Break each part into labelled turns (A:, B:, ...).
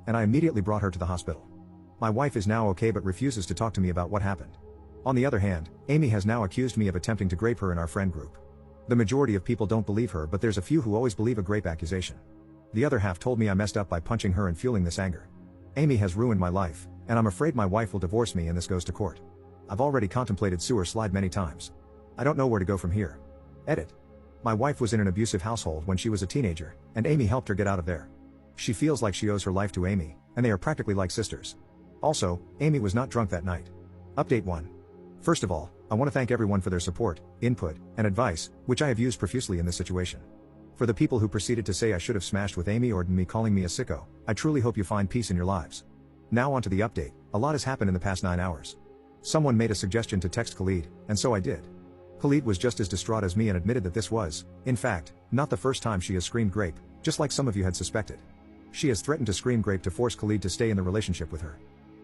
A: and I immediately brought her to the hospital. My wife is now okay but refuses to talk to me about what happened. On the other hand, Amy has now accused me of attempting to grape her in our friend group. The majority of people don't believe her, but there's a few who always believe a grape accusation. The other half told me I messed up by punching her and fueling this anger. Amy has ruined my life, and I'm afraid my wife will divorce me and this goes to court. I've already contemplated sewer slide many times. I don't know where to go from here. Edit. My wife was in an abusive household when she was a teenager, and Amy helped her get out of there. She feels like she owes her life to Amy, and they are practically like sisters. Also, Amy was not drunk that night. Update 1. First of all, I want to thank everyone for their support, input, and advice, which I have used profusely in this situation. For the people who proceeded to say I should have smashed with Amy or me calling me a sicko, I truly hope you find peace in your lives. Now on to the update. A lot has happened in the past 9 hours. Someone made a suggestion to text Khalid, and so I did. Khalid was just as distraught as me and admitted that this was, in fact, not the first time she has screamed grape, just like some of you had suspected. She has threatened to scream grape to force Khalid to stay in the relationship with her.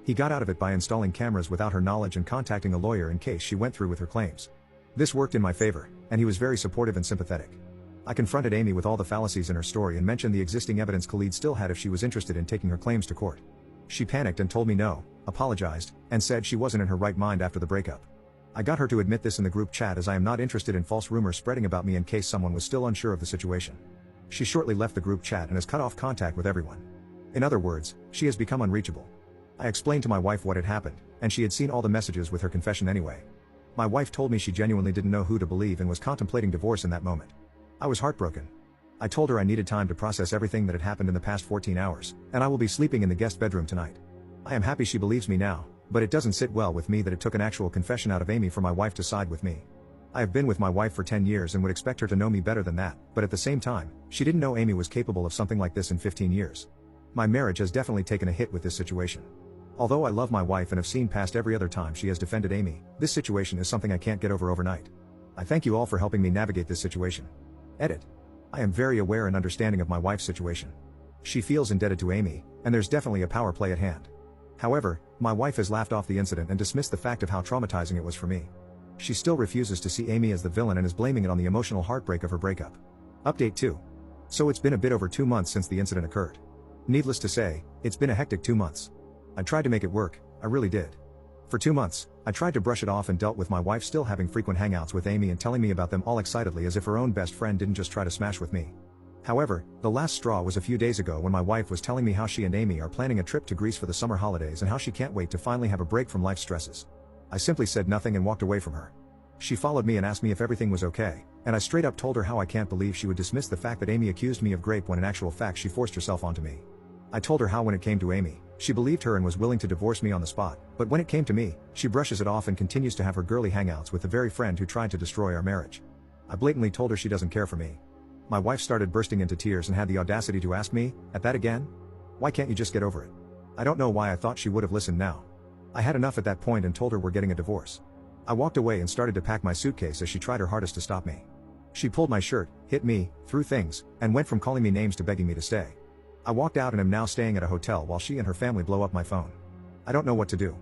A: He got out of it by installing cameras without her knowledge and contacting a lawyer in case she went through with her claims. This worked in my favor, and he was very supportive and sympathetic. I confronted Amy with all the fallacies in her story and mentioned the existing evidence Khalid still had if she was interested in taking her claims to court. She panicked and told me no, apologized, and said she wasn't in her right mind after the breakup. I got her to admit this in the group chat as I am not interested in false rumors spreading about me in case someone was still unsure of the situation. She shortly left the group chat and has cut off contact with everyone. In other words, she has become unreachable. I explained to my wife what had happened, and she had seen all the messages with her confession anyway. My wife told me she genuinely didn't know who to believe and was contemplating divorce in that moment. I was heartbroken. I told her I needed time to process everything that had happened in the past 14 hours, and I will be sleeping in the guest bedroom tonight. I am happy she believes me now, but it doesn't sit well with me that it took an actual confession out of Amy for my wife to side with me. I have been with my wife for 10 years and would expect her to know me better than that, but at the same time, she didn't know Amy was capable of something like this in 15 years. My marriage has definitely taken a hit with this situation. Although I love my wife and have seen past every other time she has defended Amy, this situation is something I can't get over overnight. I thank you all for helping me navigate this situation. Edit. I am very aware and understanding of my wife's situation. She feels indebted to Amy, and there's definitely a power play at hand. However, my wife has laughed off the incident and dismissed the fact of how traumatizing it was for me. She still refuses to see Amy as the villain and is blaming it on the emotional heartbreak of her breakup. Update 2. So it's been a bit over 2 months since the incident occurred. Needless to say, it's been a hectic 2 months. I tried to make it work, I really did. For 2 months, I tried to brush it off and dealt with my wife still having frequent hangouts with Amy and telling me about them all excitedly as if her own best friend didn't just try to smash with me. However, the last straw was a few days ago when my wife was telling me how she and Amy are planning a trip to Greece for the summer holidays and how she can't wait to finally have a break from life's stresses. I simply said nothing and walked away from her. She followed me and asked me if everything was okay, and I straight up told her how I can't believe she would dismiss the fact that Amy accused me of grape when in actual fact she forced herself onto me. I told her how when it came to Amy, she believed her and was willing to divorce me on the spot, but when it came to me, she brushes it off and continues to have her girly hangouts with the very friend who tried to destroy our marriage. I blatantly told her she doesn't care for me. My wife started bursting into tears and had the audacity to ask me, at that again? Why can't you just get over it? I don't know why I thought she would have listened now. I had enough at that point and told her we're getting a divorce. I walked away and started to pack my suitcase as she tried her hardest to stop me. She pulled my shirt, hit me, threw things, and went from calling me names to begging me to stay. I walked out and am now staying at a hotel while she and her family blow up my phone. I don't know what to do.